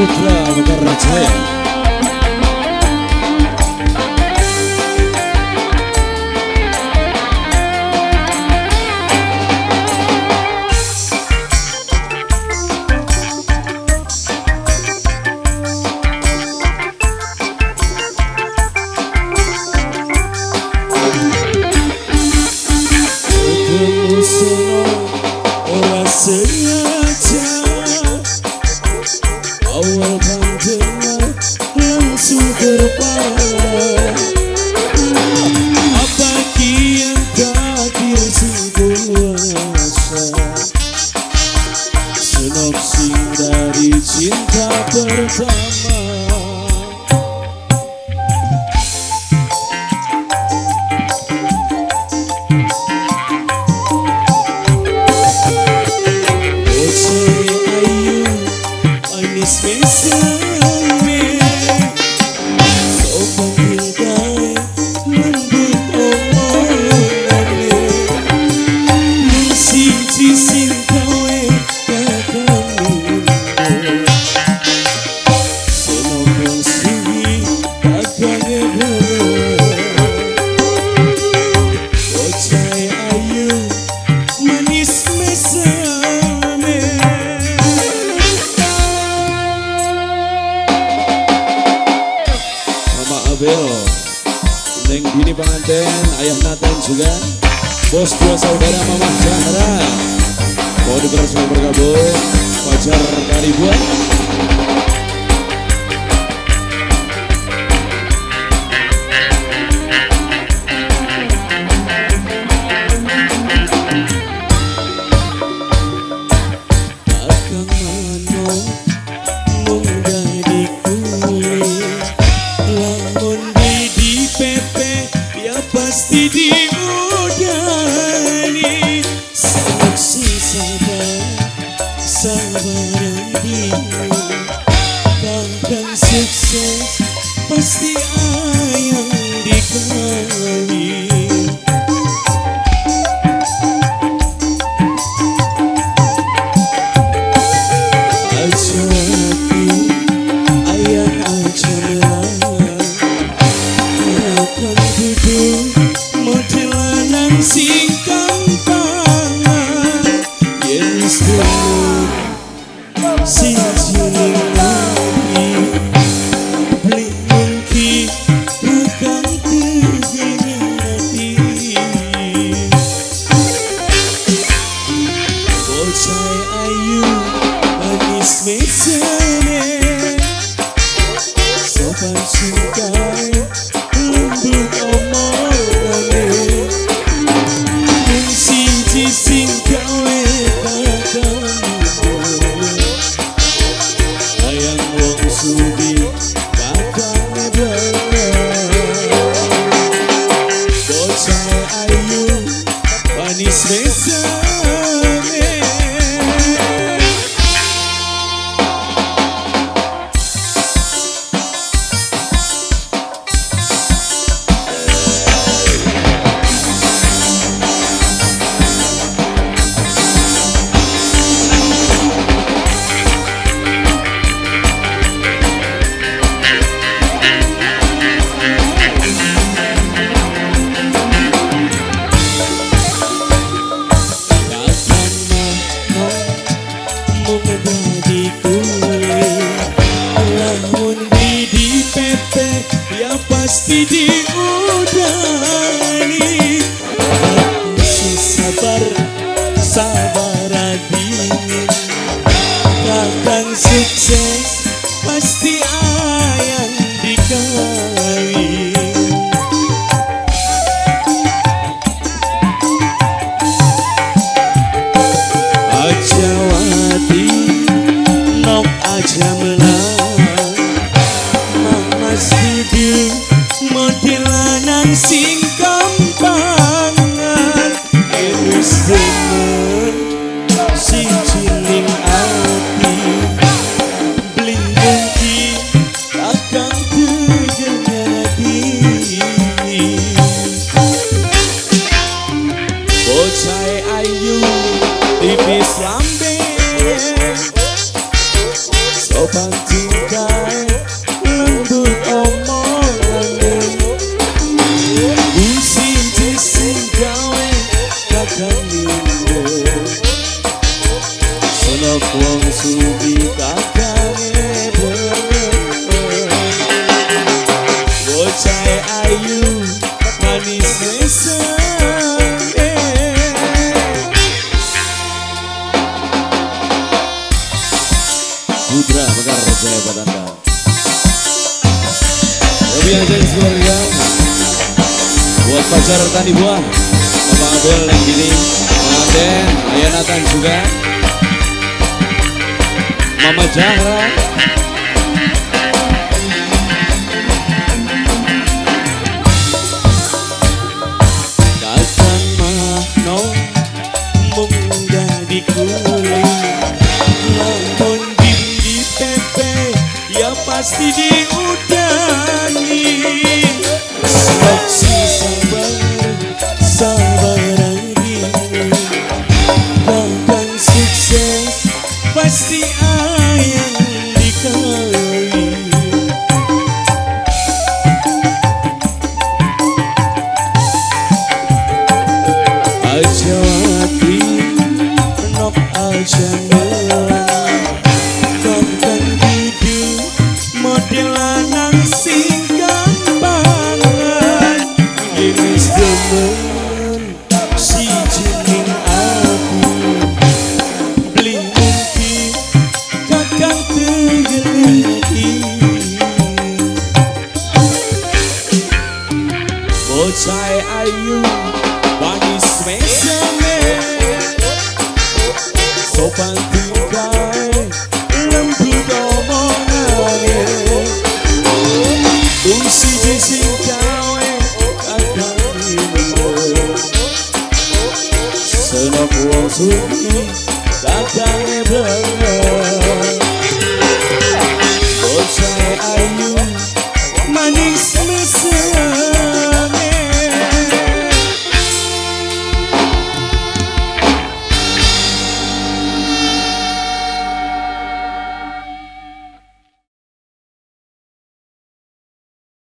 Putra Mekarjaya. Sengaja awal panjang langsung terpala apa kian takdir sing kuasa sinopsis dari cinta pertama. Neng Dini pengantin, ayah Nathan juga, bos dua saudara Mama Chandra, mau dipersilakan bergabung, Fajar Karibuan. Pasti diudani seleksi sabaran diri takkan sukses pasti ayang dikali aja hati ayang aja melang akan duduk modelan sing kampangan yen sedulur sing jeneng lagi blingi bakal tegene ati bocah ayu manis mesene sopan singkai lembut omongane sing gawe ayang wong sudi kakane bocah ayu manis mesane. Pasti diudani sabar dingin takkan sukses pasti ayang dikali aja wati nok aja menang mama setuju modelan sing kampangan wis demen sing ciling ati blingi takkan terjadi bocah ayu tipis lambe Sono wong sugi kakange bener. Bocah ayu manis mesane. Putra Mekar Jaya buat Anda. Lebih aja keluarga. Buat pacar tani buah, Bapak Abel yang gini, Manten, Ayah Nathan juga, Mama Jahra. Kakang Mahno munggah di kuling, lampun di pepe, ya pasti diudani. Saksi sabar lagi, kakang sukses pasti ayang dikali. Aja hati nok aja melang, kakang kudu model lanang sing gampangan. Iris demen si jening aku, beli mimpi kakang tegeleti. Bocah ayu manis mesame, sopan tingkai lembut omongane. Usi sing gawe kakang pinter, seneng wong sugi kakange bener.